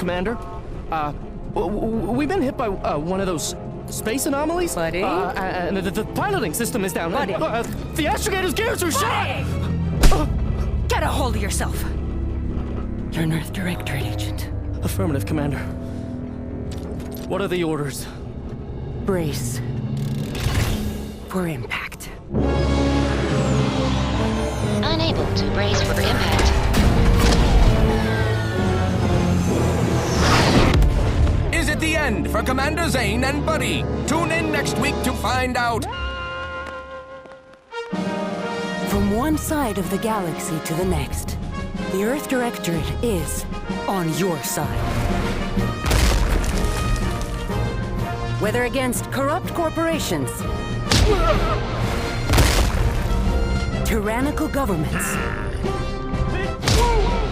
Commander. We've been hit by one of those space anomalies. Buddy? And the piloting system is down. Buddy? The astrogator's gears are shot! Get a hold of yourself! You're an Earth Directorate agent. Affirmative, Commander. What are the orders? Brace for impact. Unable to brace for impact. Is it the end for Commander Zane and Buddy? Tune in next week to find out. From one side of the galaxy to the next, the Earth Directorate is on your side. Whether against corrupt corporations, tyrannical governments,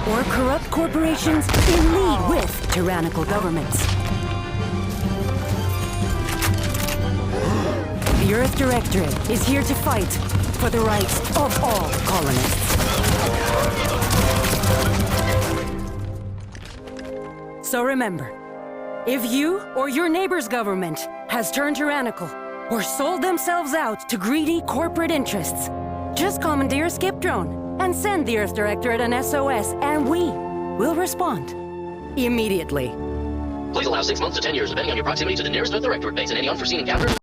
or corrupt corporations in league with tyrannical governments, the Earth Directorate is here to fight for the rights of all colonists. So remember, if you or your neighbor's government has turned tyrannical or sold themselves out to greedy corporate interests, just commandeer a skip drone and send the Earth Directorate an SOS, and we will respond immediately. Please allow 6 months to 10 years, depending on your proximity to the nearest Earth Directorate base and any unforeseen encounters.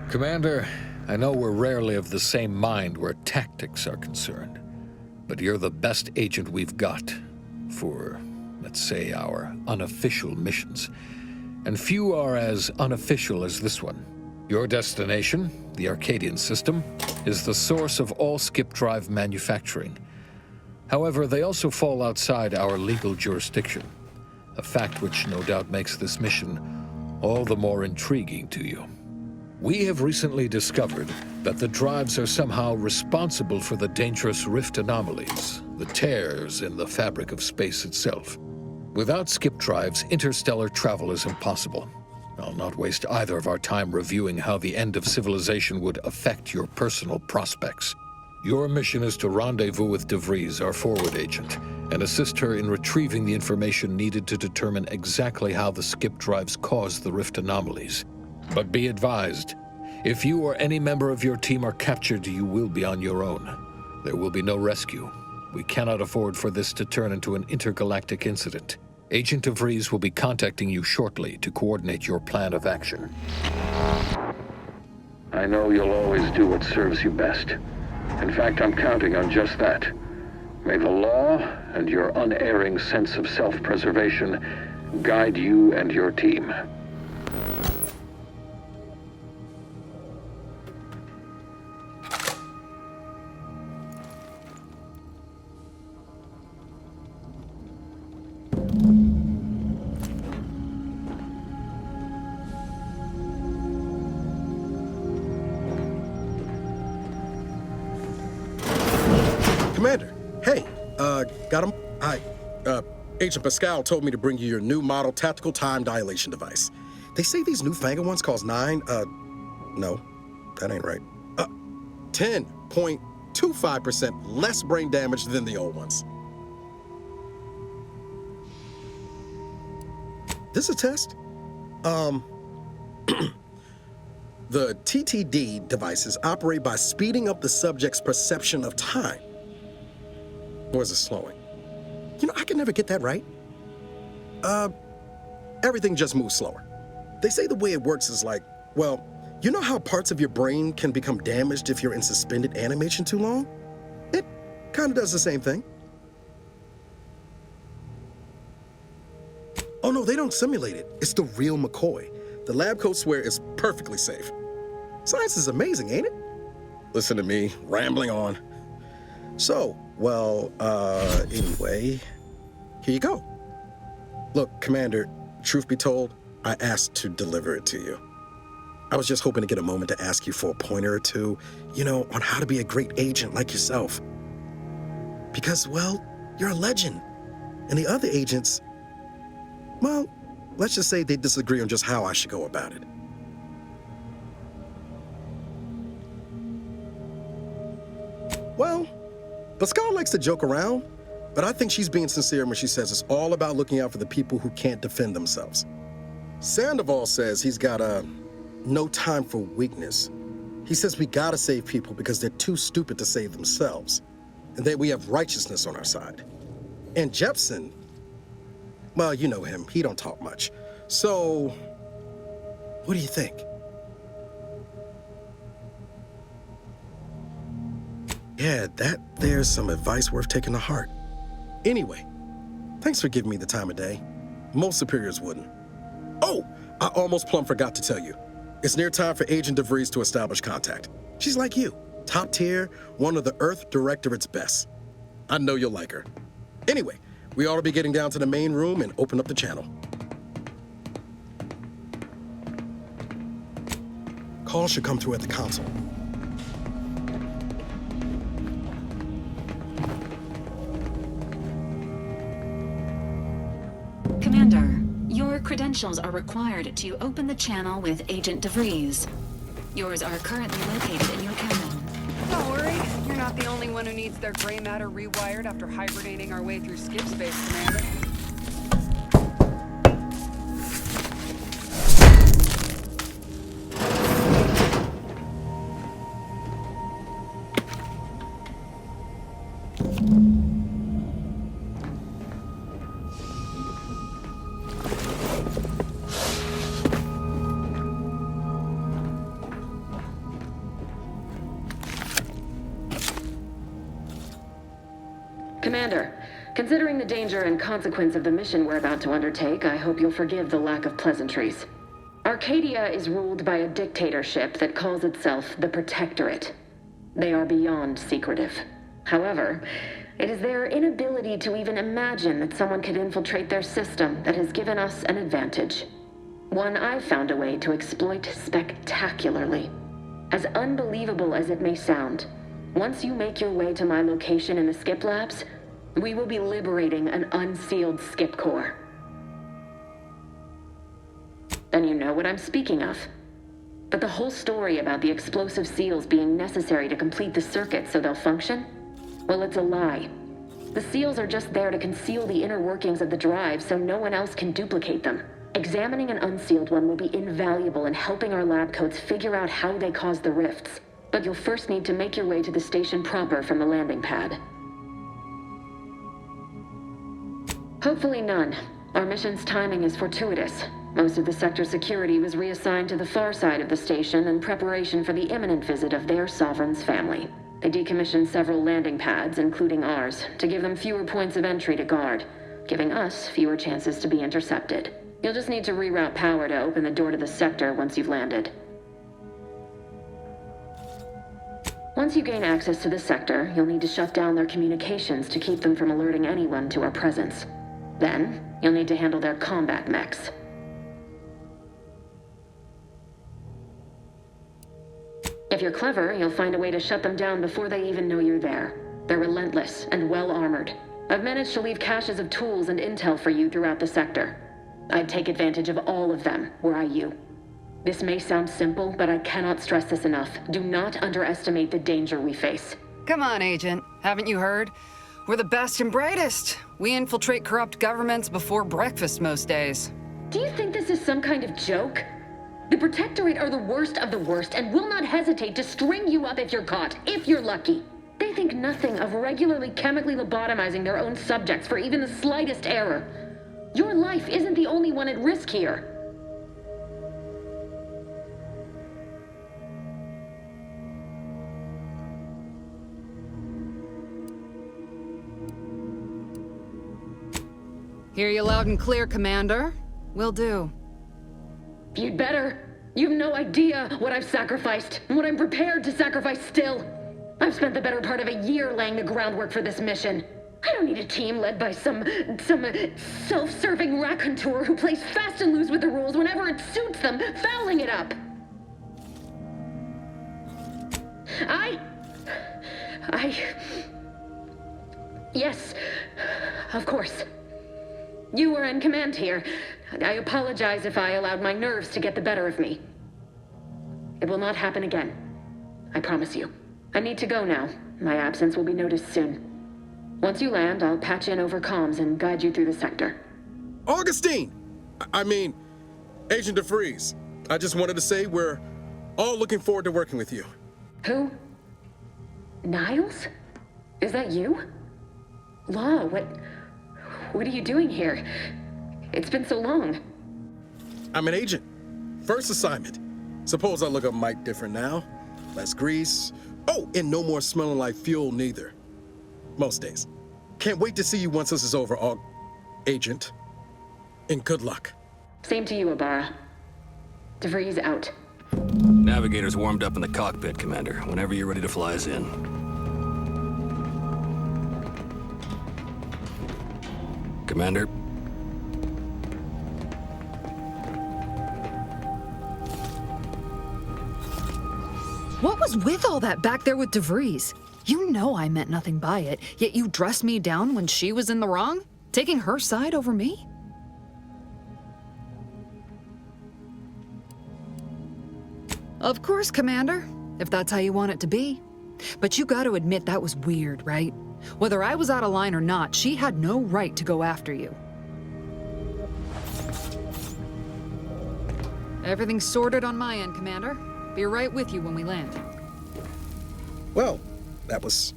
Commander, I know we're rarely of the same mind where tactics are concerned, but you're the best agent we've got for, let's say, our unofficial missions. And few are as unofficial as this one. Your destination, the Arcadian system, is the source of all skip drive manufacturing. However, they also fall outside our legal jurisdiction, a fact which no doubt makes this mission all the more intriguing to you. We have recently discovered that the drives are somehow responsible for the dangerous rift anomalies, the tears in the fabric of space itself. Without skip drives, interstellar travel is impossible. I'll not waste either of our time reviewing how the end of civilization would affect your personal prospects. Your mission is to rendezvous with DeVries, our forward agent, and assist her in retrieving the information needed to determine exactly how the skip drives cause the rift anomalies. But be advised, if you or any member of your team are captured, you will be on your own. There will be no rescue. We cannot afford for this to turn into an intergalactic incident. Agent DeVries will be contacting you shortly to coordinate your plan of action. I know you'll always do what serves you best. In fact, I'm counting on just that. May the law and your unerring sense of self-preservation guide you and your team. Commander, hey, got him? Hi, Agent Pascal told me to bring you your new model tactical time dilation device. They say these newfangled ones cause no, that ain't right. 10.25% less brain damage than the old ones. This is a test. The TTD devices operate by speeding up the subject's perception of time. Or is it slowing? You know, I can never get that right. Everything just moves slower. They say the way it works is like, well, you know how parts of your brain can become damaged if you're in suspended animation too long? It kind of does the same thing. Oh no, they don't simulate it. It's the real McCoy. The lab coats swear it's perfectly safe. Science is amazing, ain't it? Listen to me, rambling on. So, well, anyway, here you go. Look, Commander, truth be told, I asked to deliver it to you. I was just hoping to get a moment to ask you for a pointer or two, you know, on how to be a great agent like yourself. Because, well, you're a legend. And the other agents, well, let's just say they disagree on just how I should go about it. Well, Pascal likes to joke around, but I think she's being sincere when she says it's all about looking out for the people who can't defend themselves. Sandoval says he's got no time for weakness. He says we gotta save people because they're too stupid to save themselves, and that we have righteousness on our side. And Jepson, well, you know him, he don't talk much. So, what do you think? Yeah, there's some advice worth taking to heart. Anyway, thanks for giving me the time of day. Most superiors wouldn't. Oh, I almost plumb forgot to tell you. It's near time for Agent DeVries to establish contact. She's like you, top tier, one of the Earth Directorate's best. I know you'll like her. Anyway, we ought to be getting down to the main room and open up the channel. Call should come through at the console. Commander, your credentials are required to open the channel with Agent DeVries. Yours are currently located in your cabin. Don't worry, you're not the only one who needs their gray matter rewired after hibernating our way through skip space, Commander. Commander, considering the danger and consequence of the mission we're about to undertake, I hope you'll forgive the lack of pleasantries. Arcadia is ruled by a dictatorship that calls itself the Directorate. They are beyond secretive. However, it is their inability to even imagine that someone could infiltrate their system that has given us an advantage. One I've found a way to exploit spectacularly. As unbelievable as it may sound, once you make your way to my location in the skip labs, we will be liberating an unsealed skip core. know what I'm speaking of. But the whole story about the explosive seals being necessary to complete the circuit so they'll function? Well, it's a lie. The seals are just there to conceal the inner workings of the drive so no one else can duplicate them. Examining an unsealed one will be invaluable in helping our lab coats figure out how they cause the rifts. But you'll first need to make your way to the station proper from the landing pad. Hopefully none. Our mission's timing is fortuitous. Most of the sector security was reassigned to the far side of the station in preparation for the imminent visit of their sovereign's family. They decommissioned several landing pads, including ours, to give them fewer points of entry to guard, giving us fewer chances to be intercepted. You'll just need to reroute power to open the door to the sector once you've landed. Once you gain access to the sector, you'll need to shut down their communications to keep them from alerting anyone to our presence. Then, you'll need to handle their combat mechs. If you're clever, you'll find a way to shut them down before they even know you're there. They're relentless and well-armored. I've managed to leave caches of tools and intel for you throughout the sector. I'd take advantage of all of them, were I you. This may sound simple, but I cannot stress this enough. Do not underestimate the danger we face. Come on, Agent. Haven't you heard? We're the best and brightest. We infiltrate corrupt governments before breakfast most days. Do you think this is some kind of joke? The Protectorate are the worst of the worst and will not hesitate to string you up if you're caught, if you're lucky. They think nothing of regularly chemically lobotomizing their own subjects for even the slightest error. Your life isn't the only one at risk here. Hear you loud and clear, Commander. Will do. You'd better. You've no idea what I've sacrificed, and what I'm prepared to sacrifice still. I've spent the better part of a year laying the groundwork for this mission. I don't need a team led by some self-serving raconteur who plays fast and loose with the rules whenever it suits them, fouling it up. Yes, of course. You were in command here. I apologize if I allowed my nerves to get the better of me. It will not happen again. I promise you. I need to go now. My absence will be noticed soon. Once you land, I'll patch in over comms and guide you through the sector. Augustine! Agent DeVries. I just wanted to say we're all looking forward to working with you. Who? Niles? Is that you? Law, what are you doing here? It's been so long. I'm an agent. First assignment. Suppose I look up Mike different now. Less grease. Oh, and no more smelling like fuel neither. Most days. Can't wait to see you once this is over, Agent. And good luck. Same to you, Abara. DeVries out. Navigator's warmed up in the cockpit, Commander. Whenever you're ready to fly us in. Commander? What was with all that back there with DeVries? You know I meant nothing by it, yet you dressed me down when she was in the wrong? Taking her side over me? Of course, Commander, if that's how you want it to be. But you gotta admit that was weird, right? Whether I was out of line or not, she had no right to go after you. Everything's sorted on my end, Commander. Be right with you when we land. Well, that was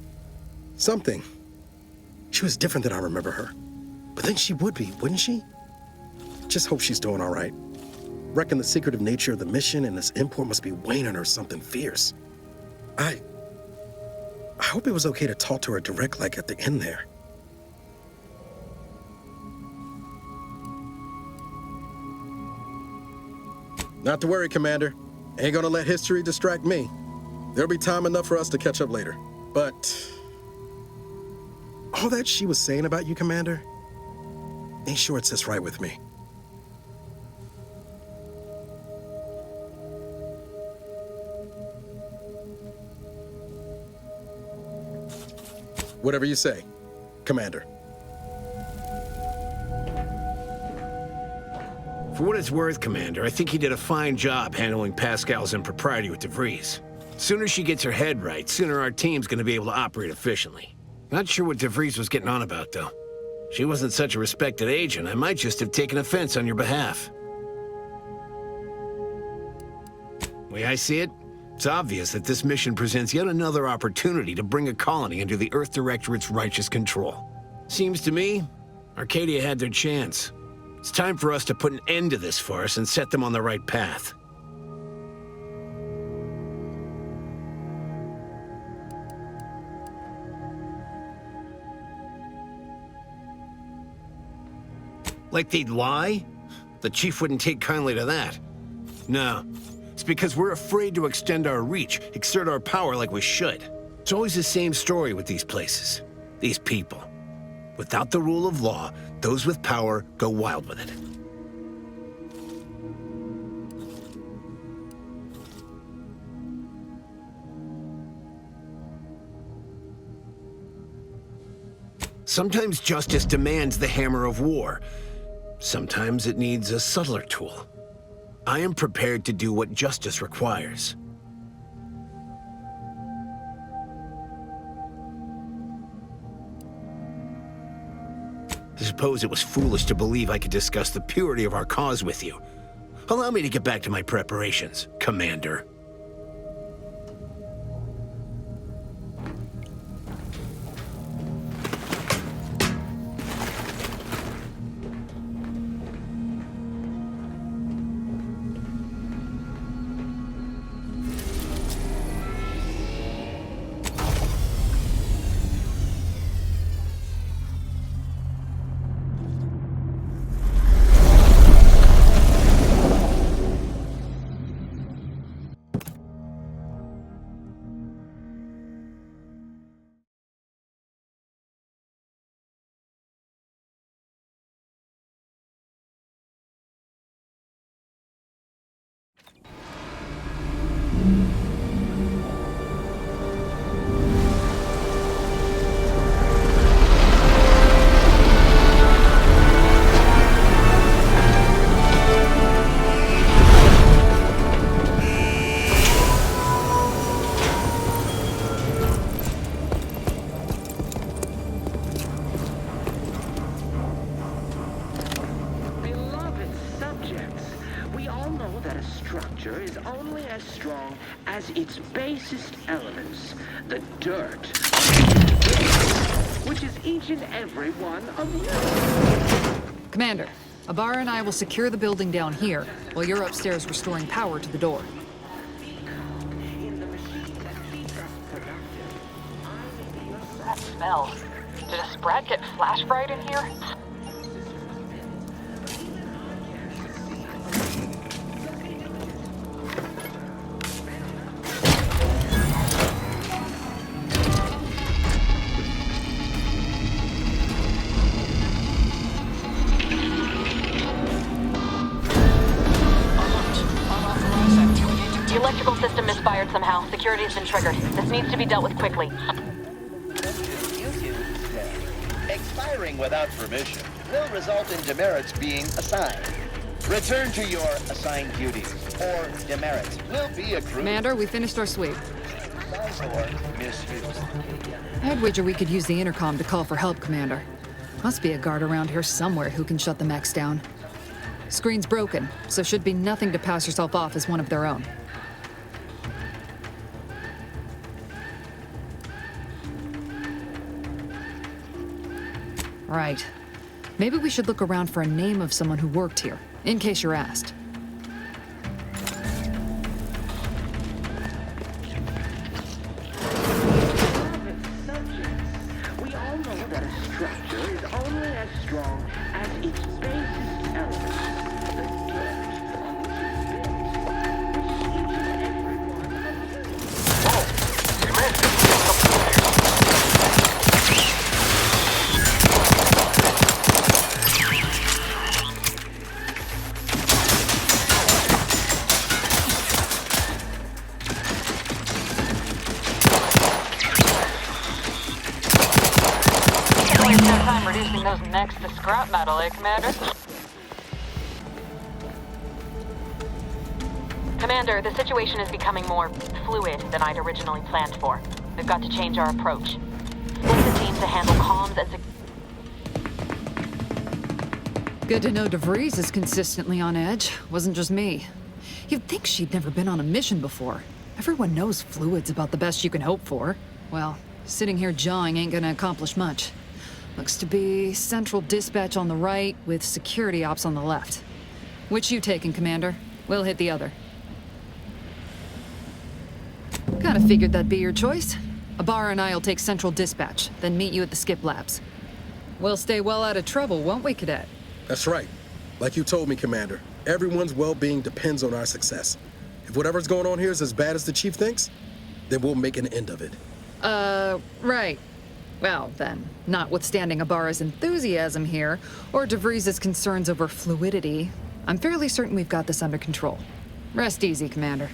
something. She was different than I remember her. But then she would be, wouldn't she? Just hope she's doing all right. Reckon the secretive nature of the mission and this import must be weighing on her something fierce. I hope it was okay to talk to her direct like at the end there. Not to worry, Commander. Ain't gonna let history distract me. There'll be time enough for us to catch up later. But all that she was saying about you, Commander, ain't sure it sits right with me. Whatever you say, Commander. For what it's worth, Commander, I think he did a fine job handling Pascal's impropriety with DeVries. Sooner she gets her head right, sooner our team's gonna be able to operate efficiently. Not sure what DeVries was getting on about, though. She wasn't such a respected agent, I might just have taken offense on your behalf. The way I see it, it's obvious that this mission presents yet another opportunity to bring a colony under the Earth Directorate's righteous control. Seems to me, Arcadia had their chance. It's time for us to put an end to this farce and set them on the right path. Like they'd lie? The Chief wouldn't take kindly to that. No. It's because we're afraid to extend our reach, exert our power like we should. It's always the same story with these places, these people. Without the rule of law, those with power go wild with it. Sometimes justice demands the hammer of war. Sometimes it needs a subtler tool. I am prepared to do what justice requires. I suppose it was foolish to believe I could discuss the purity of our cause with you. Allow me to get back to my preparations, Commander. Its basest elements, the dirt, which is each and every one of you. Commander, Abara and I will secure the building down here, while you're upstairs restoring power to the door. That smell. Did a sprat get flash fried in here? Somehow, security has been triggered. This needs to be dealt with quickly. Expiring without permission will result in demerits being assigned. Return to your assigned duties, or demerits will be accrued. Commander, we finished our sweep. Or misused. I'd wager we could use the intercom to call for help, Commander. Must be a guard around here somewhere who can shut the mechs down. Screen's broken, so should be nothing to pass yourself off as one of their own. Right. Maybe we should look around for a name of someone who worked here, in case you're asked. We all know that a structure is only as strong as its basest elements. The dirt on which it's built, which each and every one of you. Reducing those necks to scrap metal, eh, Commander? Commander, the situation is becoming more fluid than I'd originally planned for. We've got to change our approach. Send the team to handle comms and Good to know DeVries is consistently on edge. Wasn't just me. You'd think she'd never been on a mission before. Everyone knows fluid's about the best you can hope for. Well, sitting here jawing ain't gonna accomplish much. Looks to be central dispatch on the right with security ops on the left. Which you taking, Commander? We'll hit the other. Kinda figured that'd be your choice. Abara and I'll take central dispatch, then meet you at the skip labs. We'll stay well out of trouble, won't we, Cadet? That's right. Like you told me, Commander, everyone's well-being depends on our success. If whatever's going on here is as bad as the Chief thinks, then we'll make an end of it. Right. Well, then, notwithstanding Abara's enthusiasm here, or DeVries' concerns over fluidity, I'm fairly certain we've got this under control. Rest easy, Commander.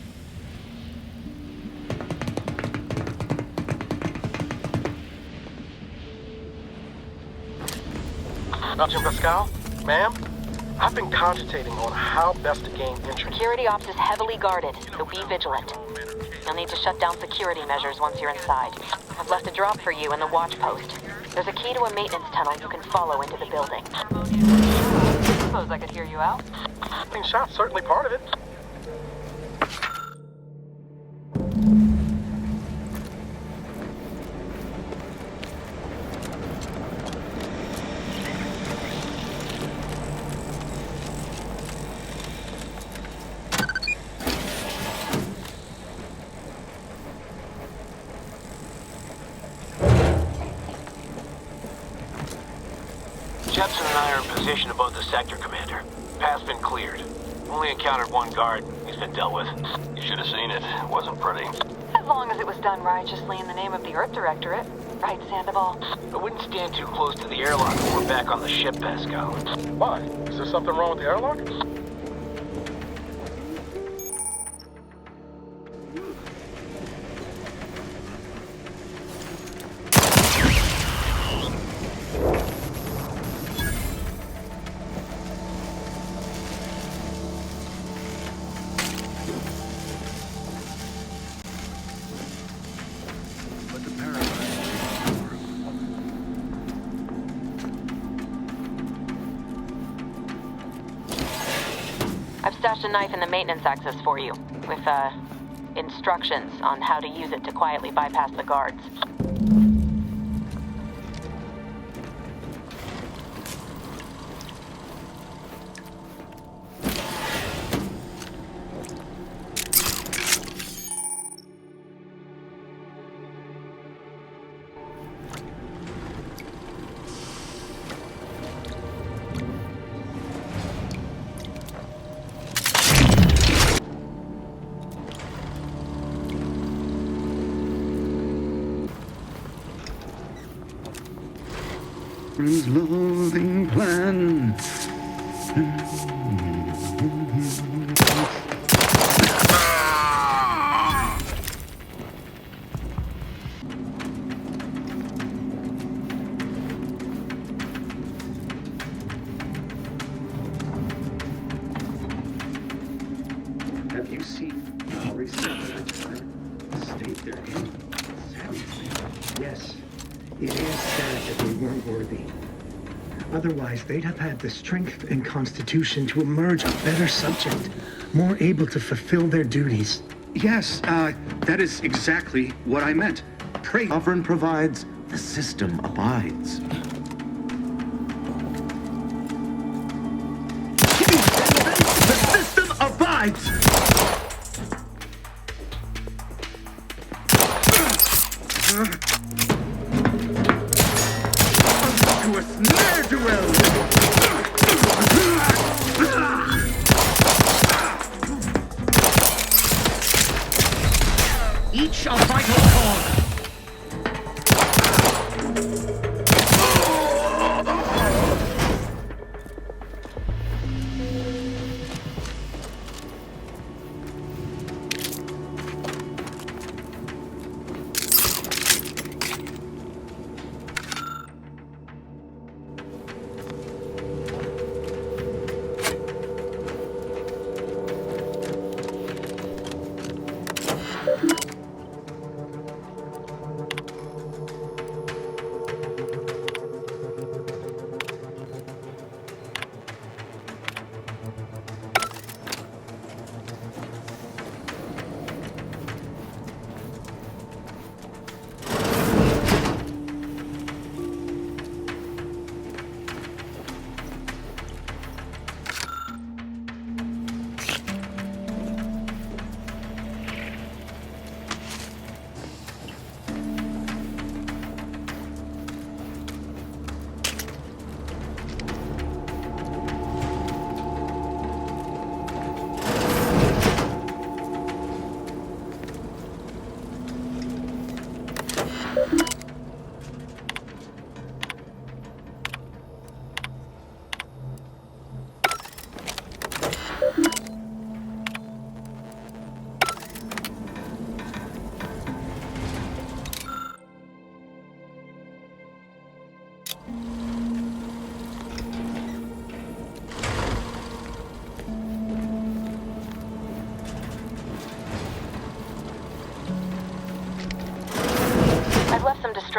Agent Pascal? Ma'am? I've been cogitating on how best to gain entry. security ops is heavily guarded, so be vigilant. You'll need to shut down security measures once you're inside. I've left a drop for you in the watch post. There's a key to a maintenance tunnel you can follow into the building. Suppose I could hear you out? Being shot's certainly part of it. Jepson and I are in position above the sector, Commander. Path's been cleared. Only encountered one guard. He's been dealt with. You should have seen it. It wasn't pretty. As long as it was done righteously in the name of the Directorate. Right, Sandoval? I wouldn't stand too close to the airlock when we're back on the ship, Pascal. Why? Is there something wrong with the airlock? I've stashed a knife in the maintenance access for you, with, instructions on how to use it to quietly bypass the guards. Loathing plan. Have you seen our research state their aim? Yes. It is sad that they weren't worthy. Otherwise, they'd have had the strength and constitution to emerge a better subject, more able to fulfill their duties. Yes, that is exactly what I meant. Pray. Sovereign provides, the system abides. The system abides! To a snare duel! Each a vital cog!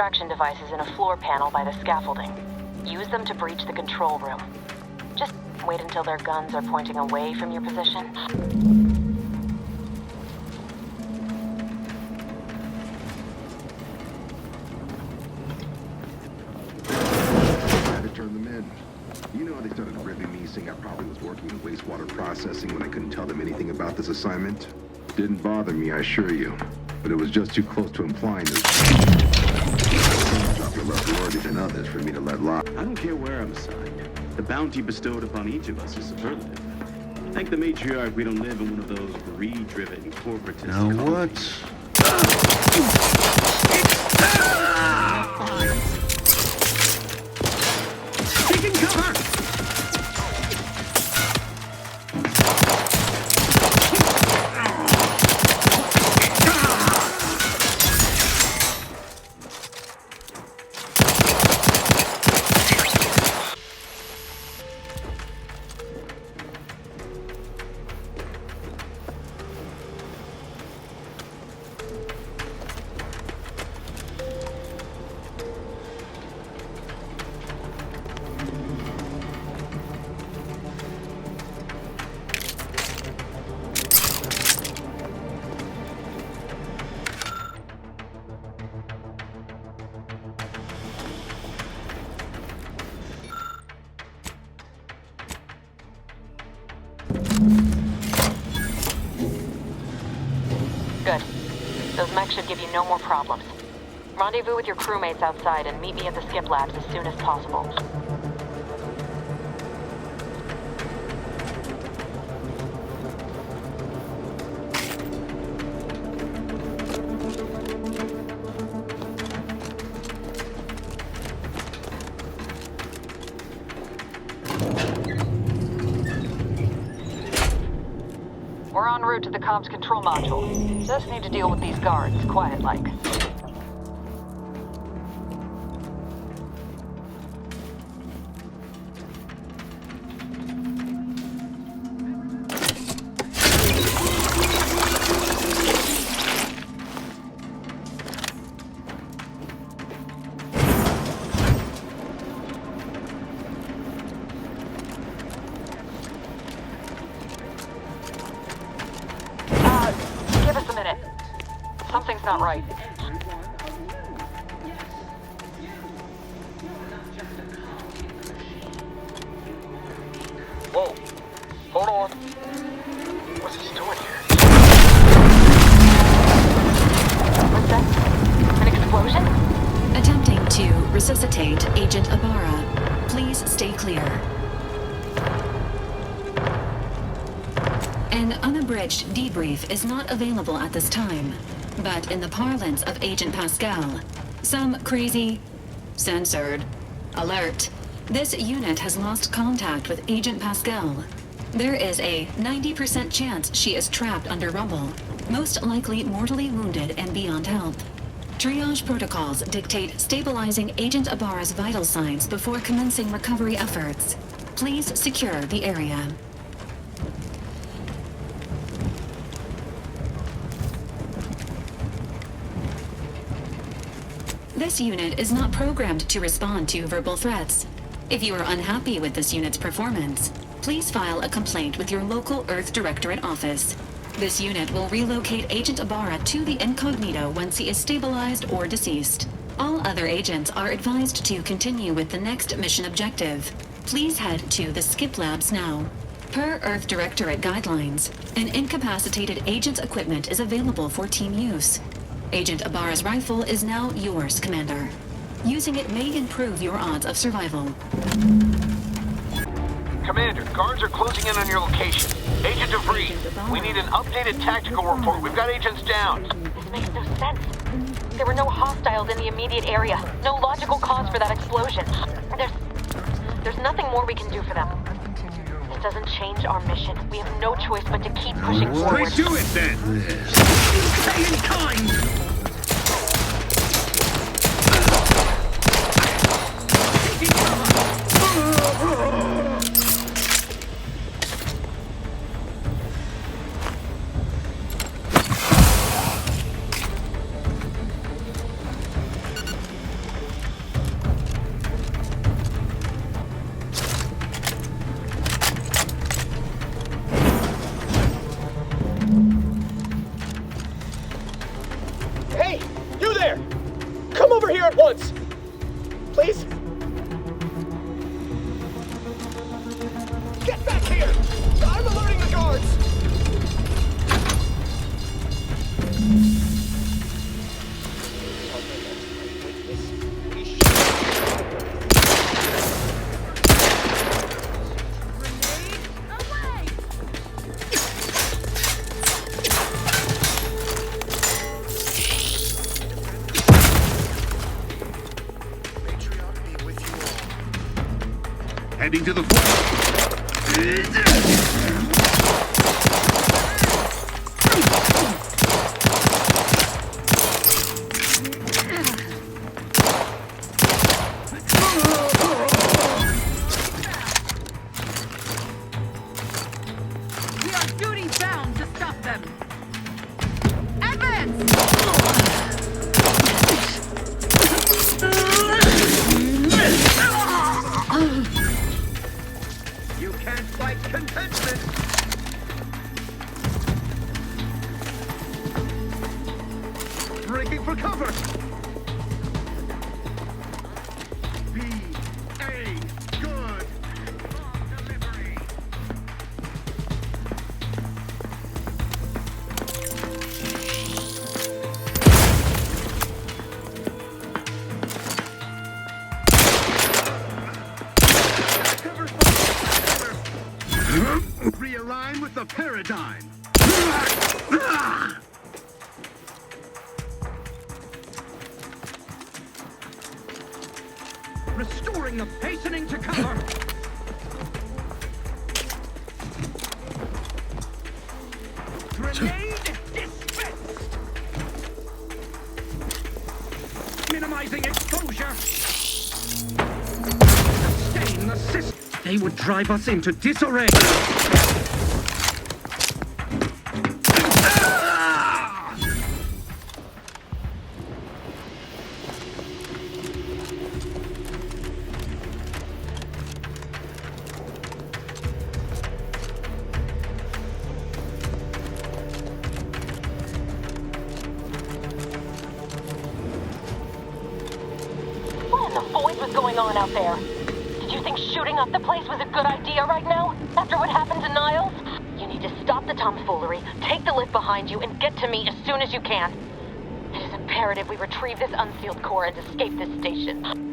extraction devices in a floor panel by the scaffolding. Use them to breach the control room. Just wait until their guns are pointing away from your position. I had to turn them in. You know, they started ribbing me, saying I probably was working in wastewater processing when I couldn't tell them anything about this assignment. Didn't bother me, I assure you. But it was just too close to implying this. Some jobs are less worthy than others for me to let lie. I don't care where I'm assigned. The bounty bestowed upon each of us is superlative. Thank the matriarch we don't live in one of those greed-driven corporatist. Now what? Taking cover! Good. Those mechs should give you no more problems. Rendezvous with your crewmates outside and meet me at the skip labs as soon as possible. We're en route to the comms control module. Just need to deal with these guards, quiet-like. Give us a minute. Something's not right. Whoa. Hold on. What's this doing here? What's that? An explosion? Attempting to resuscitate Agent Abara. Please stay clear. An unabridged debrief is not available at this time, but in the parlance of Agent Pascal, some crazy, censored, alert. This unit has lost contact with Agent Pascal. There is a 90% chance she is trapped under rubble, most likely mortally wounded and beyond help. Triage protocols dictate stabilizing Agent Abara's vital signs before commencing recovery efforts. Please secure the area. This unit is not programmed to respond to verbal threats. If you are unhappy with this unit's performance, please file a complaint with your local Earth Directorate office. This unit will relocate Agent Abara to the Incognito once he is stabilized or deceased. All other agents are advised to continue with the next mission objective. Please head to the skip labs now. Per Earth Directorate guidelines, an incapacitated agent's equipment is available for team use. Agent Abara's rifle is now yours, Commander. Using it may improve your odds of survival. Commander, guards are closing in on your location. Agent DeVries, we need an updated tactical report. We've got agents down. This makes no sense. There were no hostiles in the immediate area. No logical cause for that explosion. There's nothing more we can do for them. This doesn't change our mission. We have no choice but to keep pushing forward. Let's do it then! Stay in time! please? Get back here! I'm alerting the guards! Heading to the floor. We are duty bound to stop them. Advance! You can't fight contentment! Breaking for cover! B.A. Good! Delivery! Realign with the paradigm. Restoring the hastening to cover! Grenade dispensed! Minimizing exposure! Sustain the system! They would drive us into disarray! What in the void was going on out there? Did you think shooting up the place was a good idea right now? After what happened to Niles? You need to stop the tomfoolery, take the lift behind you, and get to me as soon as you can. It is imperative we retrieve this unsealed core and escape this station.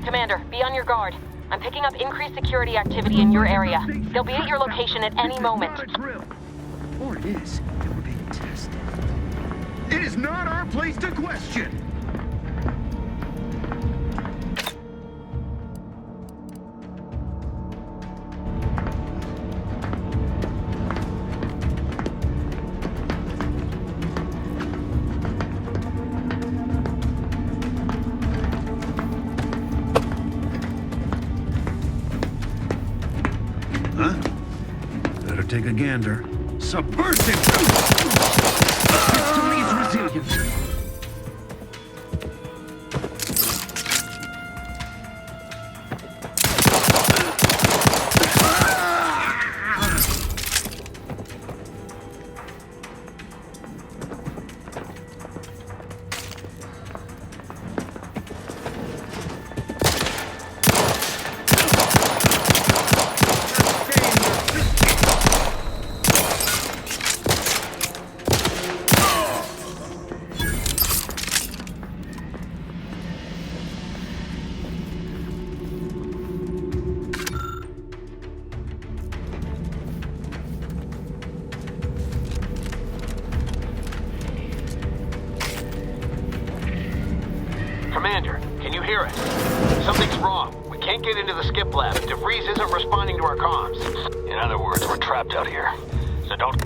Commander, be on your guard. I'm picking up increased security activity in your area. They'll be at your location at any moment. Or it is. We're being tested. It is not our place to question. Take a gander. Subversive! System needs resilience. can't get into the skip lab. DeVries isn't responding to our comms. In other words, we're trapped out here. So don't...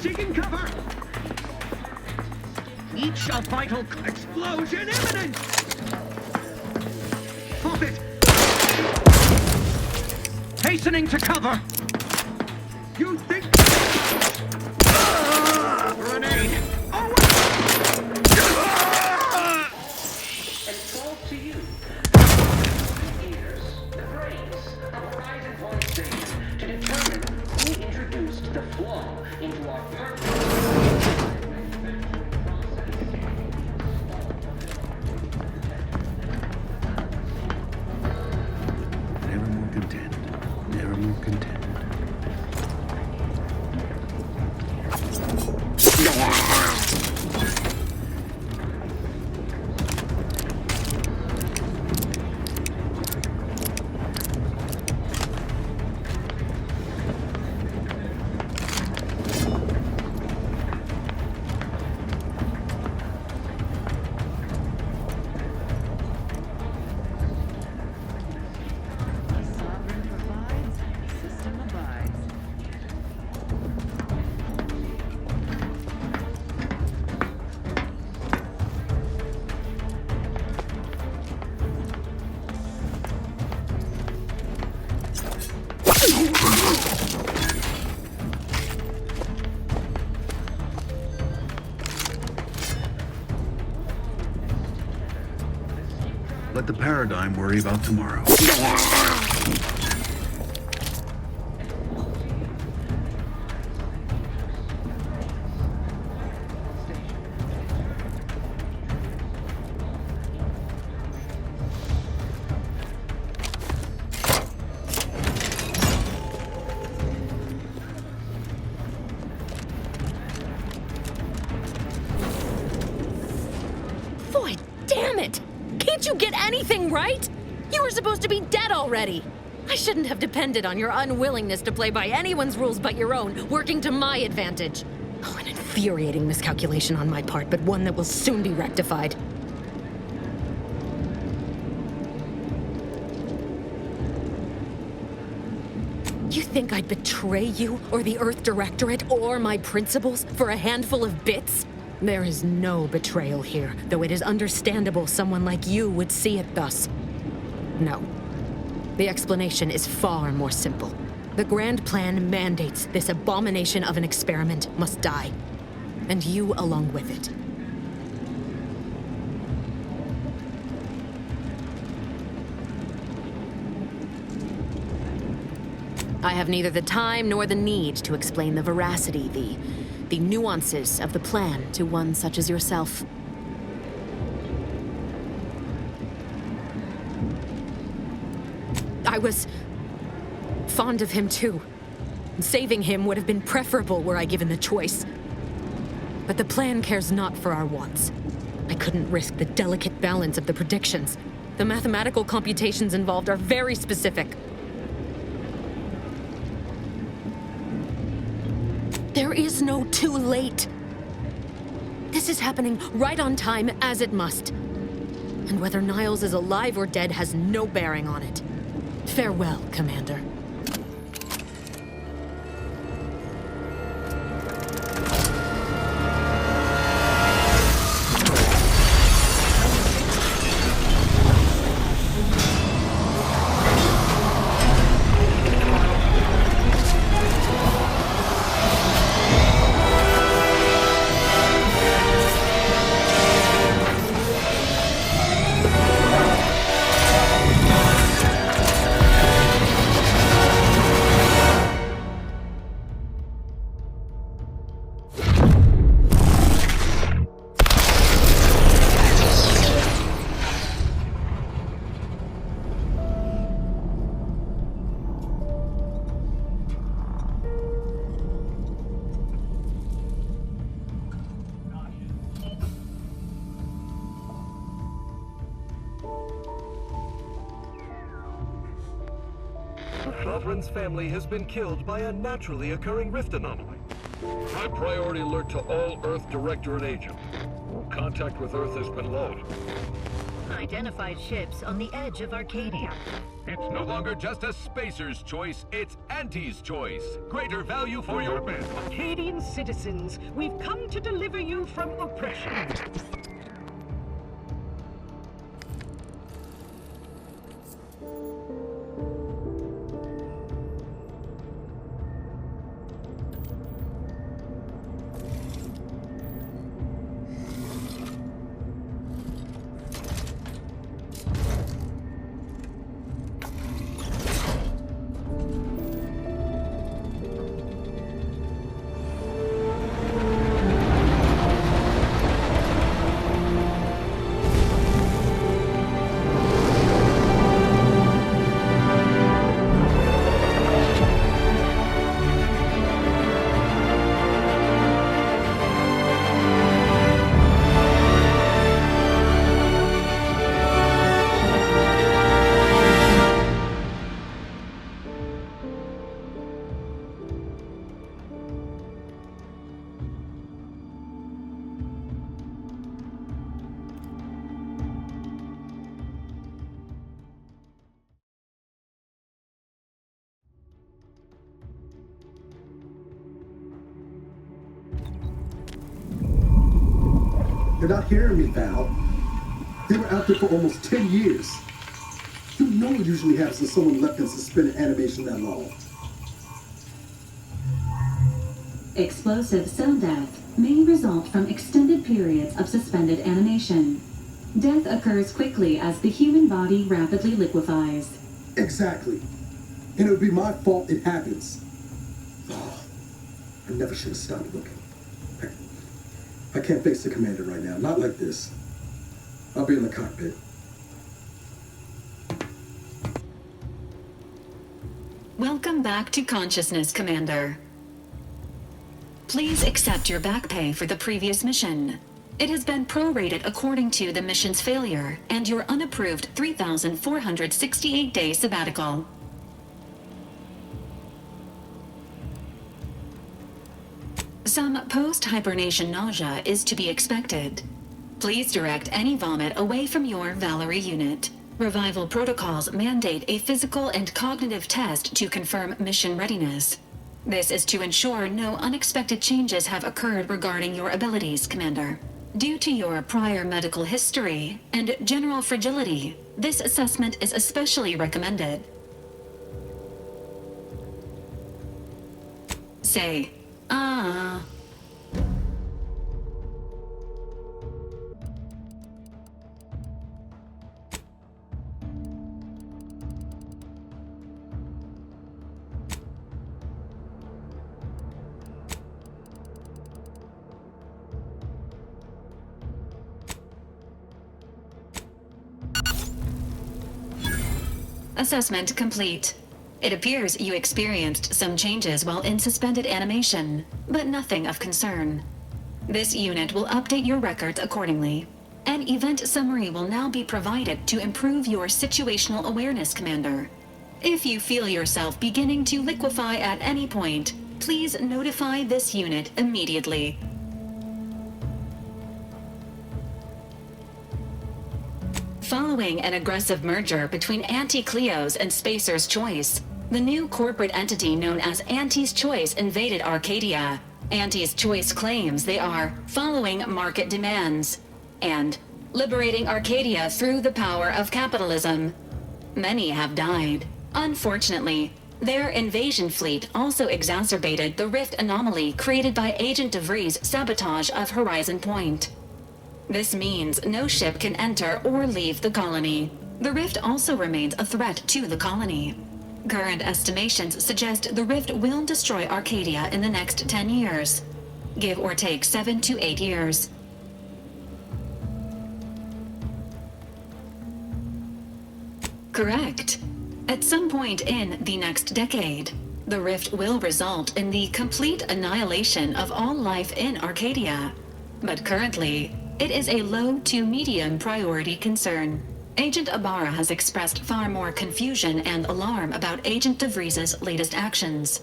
Seeking cover! Each a vital explosion imminent! Pop it! Hastening to cover! You think... Grenade! And fall to you. Ears, the brains of Horizon Point Station to determine who introduced the flaw into our Never more content. Never more content. Let the paradigm worry about tomorrow. Boy, damn it! Can't you get anything right? You were supposed to be dead already. I shouldn't have depended on your unwillingness to play by anyone's rules but your own, working to my advantage. Oh, an infuriating miscalculation on my part, but one that will soon be rectified. You think I'd betray you, or the Earth Directorate, or my principles for a handful of bits? There is no betrayal here, though it is understandable someone like you would see it thus. No. The explanation is far more simple. The grand plan mandates this abomination of an experiment must die, and you along with it. I have neither the time nor the need to explain the veracity, the nuances of the plan to one such as yourself. I was fond of him too. Saving him would have been preferable were I given the choice. But the plan cares not for our wants. I couldn't risk the delicate balance of the predictions. The mathematical computations involved are very specific. There is no too late. This is happening right on time, as it must. And whether Niles is alive or dead has no bearing on it. Farewell, Commander. Sovereign's family has been killed by a naturally occurring rift anomaly. High priority alert to all Earth Directorate agents. Contact with Earth has been low. Identified ships on the edge of Arcadia. It's no longer just a spacer's choice, it's Auntie's choice. Greater value for your men. Arcadian citizens, we've come to deliver you from oppression. You're not hearing me, Val. They were out there for almost 10 years. You know what usually happens when someone left in suspended animation that long. Explosive cell death may result from extended periods of suspended animation. Death occurs quickly as the human body rapidly liquefies. Exactly. And it would be my fault it happens. Oh, I never should have stopped looking. I can't face the commander right now. Not like this. I'll be in the cockpit. Welcome back to consciousness, Commander. Please accept your back pay for the previous mission. It has been prorated according to the mission's failure and your unapproved 3,468-day sabbatical. Some post-hibernation nausea is to be expected. Please direct any vomit away from your Valerie unit. Revival protocols mandate a physical and cognitive test to confirm mission readiness. This is to ensure no unexpected changes have occurred regarding your abilities, Commander. Due to your prior medical history and general fragility, this assessment is especially recommended. Say, ah. Assessment complete. It appears you experienced some changes while in suspended animation, but nothing of concern. This unit will update your records accordingly. An event summary will now be provided to improve your situational awareness, Commander. If you feel yourself beginning to liquefy at any point, please notify this unit immediately. Following an aggressive merger between Anti-Cleo's and Spacer's Choice, the new corporate entity known as Auntie's Choice invaded Arcadia. Auntie's Choice claims they are following market demands and liberating Arcadia through the power of capitalism. Many have died. Unfortunately, their invasion fleet also exacerbated the rift anomaly created by Agent Abara's sabotage of Horizon Point. This means no ship can enter or leave the colony. The rift also remains a threat to the colony. Current estimations suggest the rift will destroy Arcadia in the next 10 years. Give or take 7 to 8 years. Correct. At some point in the next decade, the rift will result in the complete annihilation of all life in Arcadia. But currently, it is a low to medium priority concern. Agent Abara has expressed far more confusion and alarm about Agent DeVries' latest actions.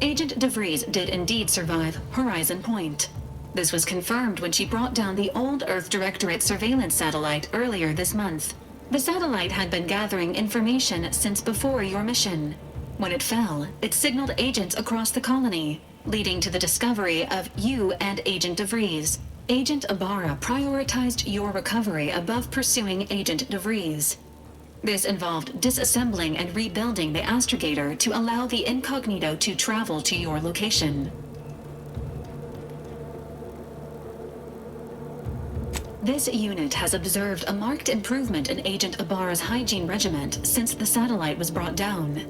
Agent DeVries did indeed survive Horizon Point. This was confirmed when she brought down the old Earth Directorate surveillance satellite earlier this month. The satellite had been gathering information since before your mission. When it fell, it signaled agents across the colony, leading to the discovery of you and Agent DeVries. Agent Abara prioritized your recovery above pursuing Agent DeVries. This involved disassembling and rebuilding the astrogator to allow the Incognito to travel to your location. This unit has observed a marked improvement in Agent Abara's hygiene regimen since the satellite was brought down.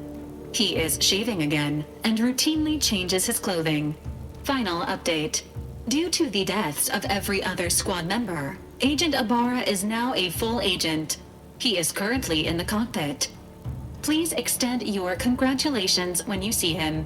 He is shaving again and routinely changes his clothing. Final update. Due to the deaths of every other squad member, Agent Abara is now a full agent. He is currently in the cockpit. Please extend your congratulations when you see him.